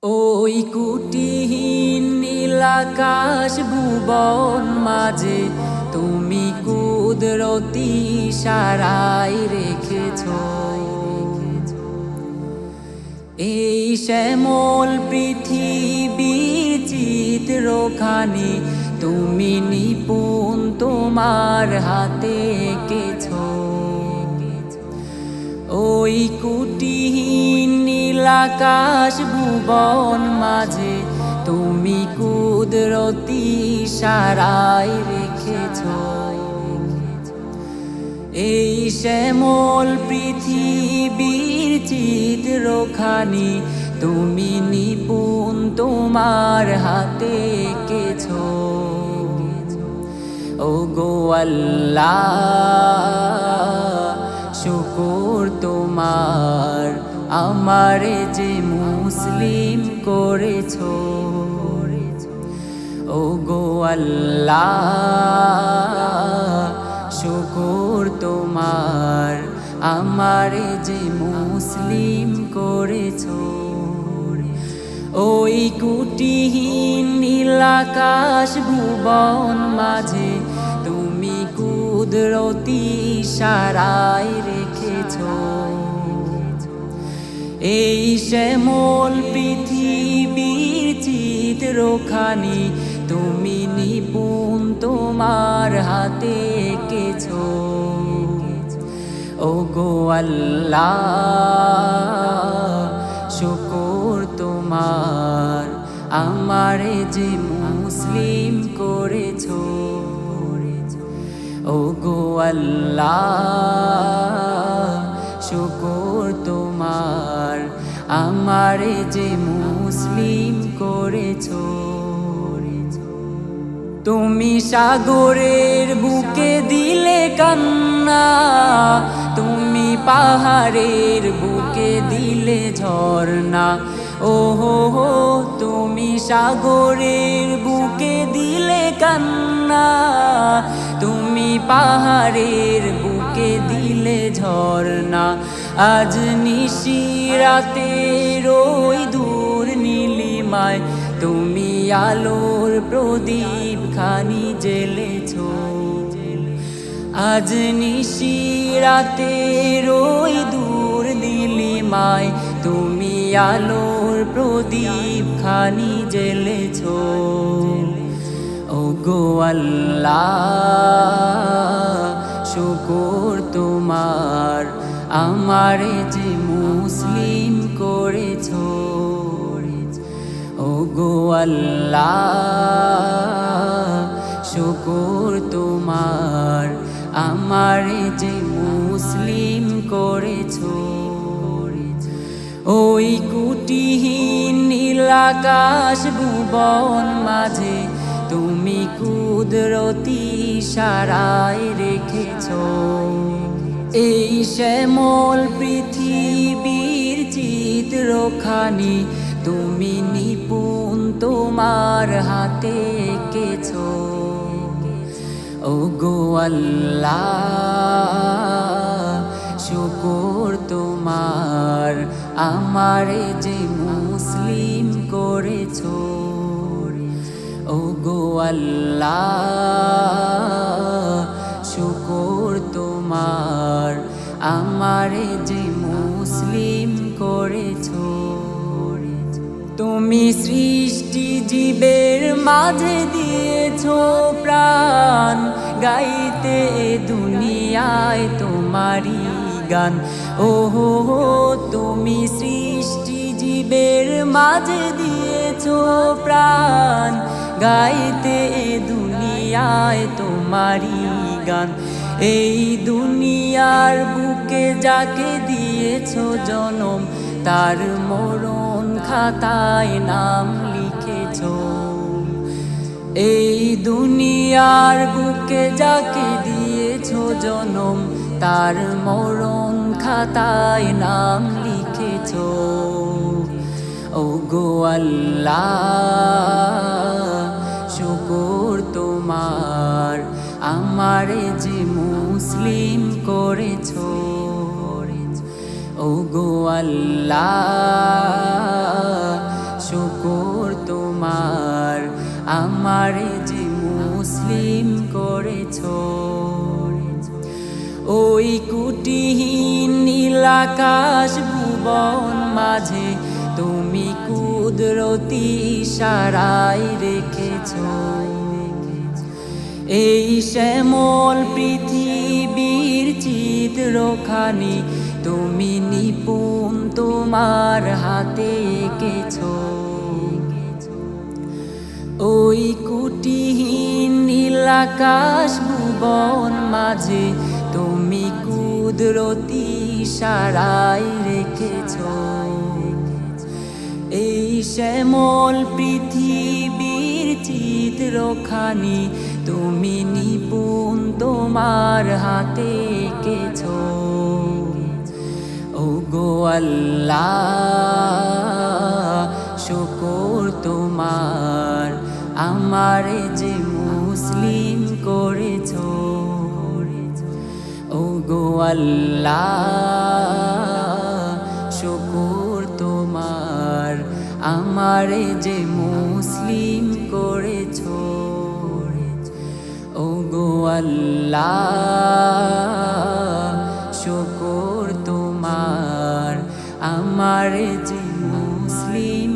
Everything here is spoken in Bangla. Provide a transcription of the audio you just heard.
ওই কুটিহীন নীলাকাশ ভুবন মাঝে তুমি কুদরতি সারাই রেখেছ। এই শ্যামল পৃথিবীর চিত্রখানি তুমি নিপুণ তোমার হাতে এঁকেছ। ওই কুটিহীন নীলাকাশ ভুবন মাঝে তুমি কুদরতি সারাই রেখেছ। এই শ্যামল পৃথিবীর চিত্রখানি তুমি নিপুণ তোমার হাতে এঁকেছ। ওগো আল্লাহ শুকর তোমার আমারে যে মুসলিম করেছ। ওগো আল্লাহ শুকর তোমার আমারে যে মুসলিম করেছ। ওই কুটিহীন নীলাকাশ ভুবন মাঝে তুমি কুদরতি সারাই রেখেছ। এই শ্যামল পৃথিবীর চিত্রখানি তুমি নিপুণ তোমার হাতে এঁকেছ। ওগো আল্লাহ শুকর তোমার আমারে যে মুসলিম করেছ। ওগো আল্লাহ শুকর তোমার আমারে যে মুসলিম করেছ। তুমি সাগরের বুকে দিলে কান্না, তুমি পাহাড়ের বুকে দিলে ঝর্ণা। ওহো হো তুমি সাগরের বুকে দিলে কান্না, তুমি পাহাড়ের বুকে দিলে ঝর্ণা। আজ নিশিরাতের ওই দূর নীলিমায় তুমি আলোর প্রদীপ খানি জ্বেলেছ। আজ নিশিরাতের ওই দূর নীলিমায় তুমি আলোর প্রদীপ খানি জ্বেলেছ। ওগো আল্লাহ শুকর তোমার আমারে যে মুসলিম করেছ। ওগো আল্লাহ শুকর তোমার আমারে যে মুসলিম করেছ। ওই কুটিহীন নীলাকাশ ভুবন মাঝে তুমি কুদরতি সারাই রেখেছ। এই শ্যামল পৃথিবীর চিত্রখানি তুমি নিপুণ তোমার হাতে এঁকেছ। ওগো আল্লাহ শুকর তোমার আমারে যে মুসলিম করেছ। ওগো আল্লাহ শুকর তোমার আমারে যে মুসলিম করেছ। তুমি সৃষ্টি জীবের মাঝে দিয়েছ প্রাণ, গাইতে দুনিয়ায় তোমারি গান। ওহো তুমি সৃষ্টি জীবের মাঝে দিয়েছ প্রাণ, গাইতে দুনিয়ায় তোমারি গান। এই দুনিয়ার বুকে যাকে দিয়েছ জনম, তার মরণ খাতায় নাম লিখেছ। এই দুনিয়ার বুকে যাকে দিয়েছ জনম, তার মরণ খাতায় নাম লিখেছ। ওগো আল্লাহ শুকর তোমার আমারে যে মুসলিম করেছ। ওগো আল্লাহ আমারে যে মুসলিম করেছো। ওই কুটিহীন নীল আকাশ ভুবন মাঝে তুমি কুদরতি ইশারায় রেখেছো। এই শ্যামল পৃথিবীর চিত্রখানি তুমি নিপুণ তোমার হাতে এঁকেছো। ওই কুটিহীন নীল আকাশ ভুবন মাঝে তুমি কুদরতি ইশারায় রেখেছো। এই শ্যামল পৃথিবীর চিত্রখানি তুমি নিপুণ তোমার হাতে এঁকেছো। ওগো আল্লাহ শুকর তোমার, আমারে যে মুসলিম করেছো। ওগো আল্লাহ শুকর তোমার, আমারে যে মুসলিম করেছো। ওগো আল্লাহ শুকর তোমার, আমারে যে মুসলিম